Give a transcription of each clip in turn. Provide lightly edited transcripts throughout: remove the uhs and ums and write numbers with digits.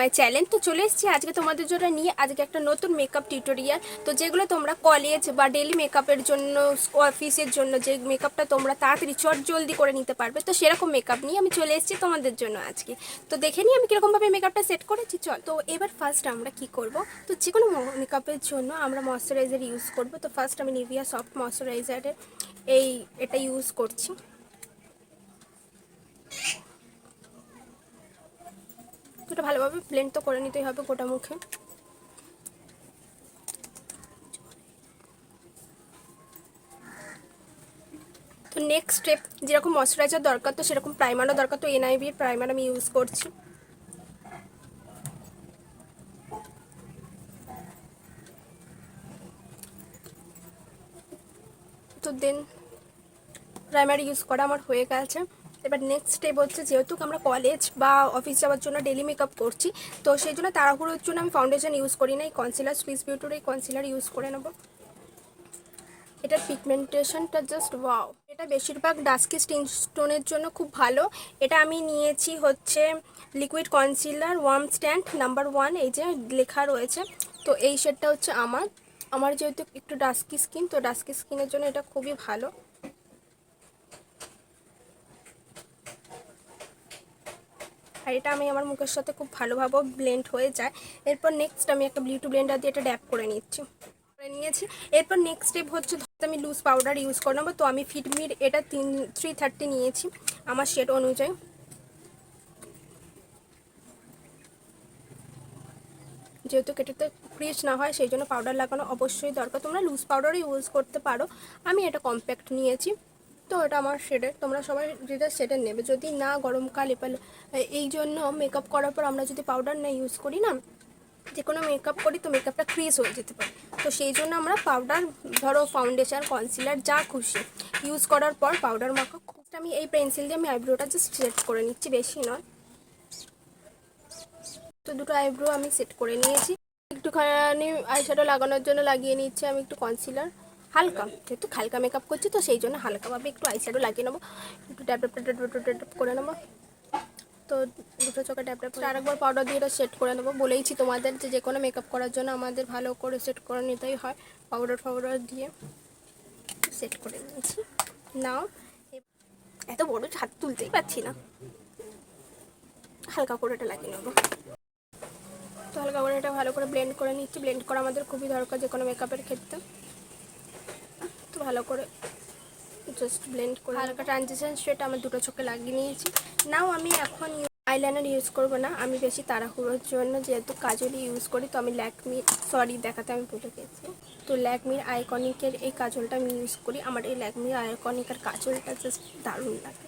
My channel. তো চলে এসেছি আজকে তোমাদের জন্য নিয়ে আজকে একটা নতুন মেকআপ টিউটোরিয়াল। তো যেগুলো তোমরা কলেজ বা ডেলি মেকআপের জন্য, অফিসের জন্য যে মেকআপটা তোমরা তাড়াতাড়ি চট জলদি করে নিতে পারবে, তো সেরকম মেকআপ নিয়ে আমি চলে এসেছি তোমাদের জন্য আজকে। তো দেখে নিই আমি কীরকমভাবে মেকআপটা সেট করেছি। চল, তো এবার ফার্স্ট আমরা কি করব, তো যে কোনো মেকআপের জন্য আমরা ময়শ্চারাইজার ইউজ করব। তো ফার্স্ট আমি নিভিয়া সফট ময়শ্চারাইজারের এটা ইউজ করছি। এটা ভালোভাবে ব্লেন্ড তো করে নিতেই হবে গোটা মুখে। তো নেক্সট স্টেপ, যেরকম ময়শ্চারাইজার দরকার তো সেরকম প্রাইমারও দরকার। তো এনআইভির প্রাইমার আমি ইউজ করছি। তো দেন প্রাইমার ইউজ করা আমার হয়ে গেছে। এবার নেক্সট স্টেপ হচ্ছে, যেহেতু আমরা কলেজ বা অফিস যাওয়ার জন্য ডেলি মেকআপ করছি, তো সেই জন্য তাড়াহুড়োর জন্য আমি ফাউন্ডেশন ইউজ করি না। এই কনসিলার, সুইস বিউটির এই কনসিলার ইউজ করে নেব। এটার পিগমেন্টেশনটা জাস্ট ওয়াও। এটা বেশিরভাগ ডাস্কি স্টোনের জন্য খুব ভালো। এটা আমি নিয়েছি হচ্ছে liquid concealer warm stand number 1, এই যে লেখা রয়েছে। তো এই শেডটা হচ্ছে আমার যেহেতু একটু ডাস্কি স্কিন, তো ডাস্কি স্কিনের জন্য এটা খুবই ভালো। আর এটা আমি আমার মুখের সাথে খুব ভালোভাবে ব্লেন্ড হয়ে যায়। এরপর নেক্সট আমি একটা বিউটি ব্লেন্ডার দিয়ে এটা ড্যাপ করে নিয়েছি। এরপর নেক্সট স্টেপ হচ্ছে, আমি লুজ পাউডার ইউজ করে নেবো। তো আমি ফিটমির এটা 330 নিয়েছি আমার শেড অনুযায়ী। যেহেতু কেটেতে ক্রিজ না হয় সেই জন্য পাউডার লাগানো অবশ্যই দরকার। তোমরা লুজ পাউডারও ইউজ করতে পারো, আমি এটা কম্প্যাক্ট নিয়েছি। তো এটা আমার শেডের, তোমরা সবাই যেটা শেডের নেবে। যদি না গরমকাল এই জন্য মেকআপ করার পর আমরা যদি পাউডার না ইউজ করি না, যে কোনো মেকআপ করি, তো মেকআপটা ক্রিজ হয়ে যেতে পারে। তো সেই জন্য আমরা পাউডার, ধরো ফাউন্ডেশন, কনসিলার যা খুশি ইউজ করার পর পাউডার মাখা। আমি এই পেন্সিল দিয়ে আমি আইব্রোটা জাস্ট সেট করে নিচ্ছি, বেশি নয়। তো দুটো আইব্রো আমি সেট করে নিয়েছি। একটুখানি আইশ্যাডো লাগানোর জন্য লাগিয়ে নিচ্ছি আমি একটু কনসিলার হালকা, যেহেতু হালকা মেকআপ করছি তো সেই জন্য হালকাভাবে একটু আইশ্যাডো লাগিয়ে নেবো। একটু ট্যাপ করে নেবো। তো দুটো চোখে ট্যাপ আরেকবার পাউডার দিয়ে এটা সেট করে নেবো। বলেইছি তোমাদের যে কোনো মেকআপ করার জন্য আমাদের ভালো করে সেট করে নিতেই হয়, পাউডার দিয়ে সেট করে নিয়েছি। নাও, এত বড় হাত তুলতেই পারছি না, হালকা করে এটা লাগিয়ে নেবো। তো হালকা করে এটা ভালো করে ব্লেন্ড করে নিচ্ছি। ব্লেন্ড করা আমাদের খুবই দরকার যে কোনো মেকআপের ক্ষেত্রে। তো ভালো করে জাস্ট ব্লেন্ড করে হালকা ট্রানজিশন শেড আমার দুটো চোখে লাগিয়ে নিয়েছি। নাও আমি এখন আইলাইনার ইউজ করবো না, আমি বেশি তাড়াহুড়োর জন্য যেহেতু কাজলই ইউজ করি, তো আমি দেখাতে আমি ভুলে গেছি। তো ল্যাকমির আইকনিকের এই কাজলটা আমি ইউজ করি। আমার এই ল্যাকমির আইকনিকের কাজলটা জাস্ট দারুণ লাগে।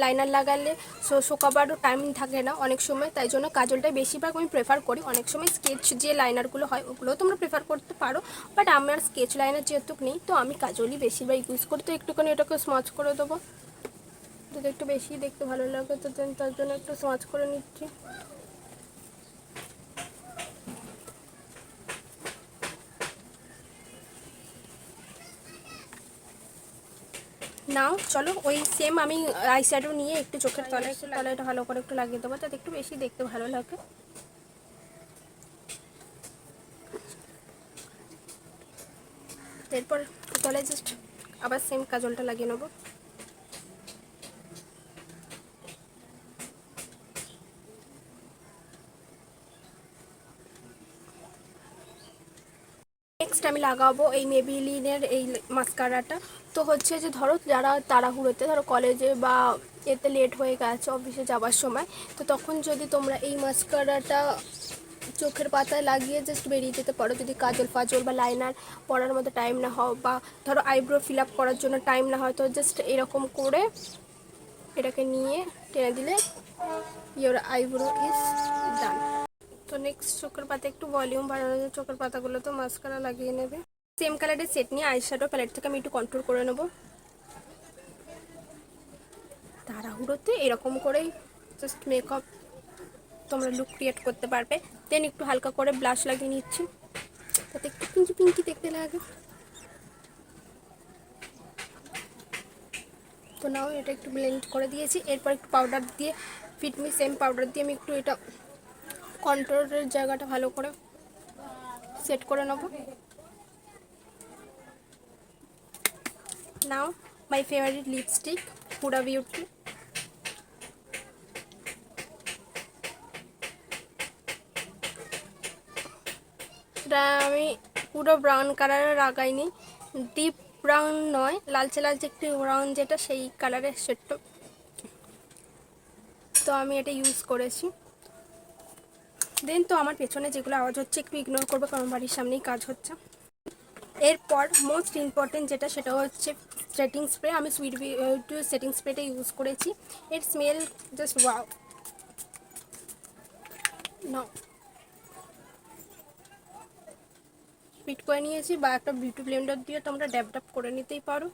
লাইনার লাগালে শোকাবারও টাইম থাকে না অনেক সময়, তাই জন্য কাজলটাই বেশিরভাগ আমি প্রেফার করি। অনেক সময় স্কেচ যে লাইনারগুলো হয় ওগুলোও তোমরা প্রেফার করতে পারো, বাট আমার স্কেচ লাইনার যেহেতু নেই তো আমি কাজলই বেশিরভাগ ইউজ করি। তো একটুখানি এটাকে স্মচ করে দেবো, যদি একটু বেশি দেখতে ভালো লাগে তো তার জন্য একটু স্মচ করে নিচ্ছি। নাও চলো, ওই সেম আমি আইশ্যাডো নিয়ে একটু চোখের তলায় এটা ভালো করে একটু লাগিয়ে দেবো, তাতে একটু বেশি দেখতে ভালো লাগে। এরপর তলায় জাস্ট আবার সেম কাজলটা লাগিয়ে নেবো। নেক্সট আমি লাগাবো এই মেবিলিনের এই মাস্কারাটা। তো হচ্ছে যে ধরো যারা তাড়াহুড়োতে, ধরো কলেজে বা এতে লেট হয়ে গেছে অফিসে যাওয়ার সময়, তো তখন যদি তোমরা এই মাস্কারাটা চোখের পাতায় লাগিয়ে জাস্ট বেরিয়ে যেতে পারো, যদি কাজল ফাজল বা লাইনার পরার মতো টাইম না হয়, বা ধরো আইব্রো ফিল আপ করার জন্য টাইম না হয়, তো জাস্ট এরকম করে এটাকে নিয়ে টেনে দিলে ইয়োর আইব্রো ইজ ডান। তো নেক্সট চোখের পাতা একটু ভলিউম বাড়ানোর জন্য চোখের পাতাগুলো তো মাস্কারা লাগিয়ে নেবে। সেম কালারের সেট নিয়ে আইশ্যাডো প্যালেট থেকে আমি একটু কন্ট্রোল করে নেব। তাড়াহুড়োতে এরকম করেই জাস্ট মেকআপ তোমরা লুক ক্রিয়েট করতে পারবে। দেন একটু হালকা করে ব্লাশ লাগিয়ে নিচ্ছি, যাতে একটু পিঙ্কি পিঙ্কি দেখতে লাগে। তো নাও এটা একটু ব্লেন্ড করে দিয়েছি। এরপর একটু পাউডার দিয়ে ফিটমি সেম পাউডার দিয়ে আমি একটু এটা কন্ট্রোলের জায়গাটা ভালো করে সেট করে নেব। Now my favourite lipstick Huda Beauty. এটা আমি পুরো ব্রাউন কালারের লাগাইনি, ডিপ ব্রাউন নয়, লালচে লালচে একটু ব্রাউন যেটা সেই কালারের শেডটা, তো আমি এটা ইউজ করেছি। দেন তো আমার পেছনে যেগুলো আওয়াজ হচ্ছে একটু ইগনোর করবো, কারণ বাড়ির সামনেই কাজ হচ্ছে। এরপর মোস্ট ইম্পর্টেন্ট যেটা সেটা হচ্ছে সেটিং স্প্রে। আমি সুইট বিউটি সেটিং স্প্রেটা ইউজ করেছি। এর স্মেল জাস্ট ওয়াও। নাও স্পিড করে নিয়েছি, বা একটা বিউটি ব্লেন্ডার দিয়ে তোমরা ড্যাব ড্যাব করে নিতেই পারো।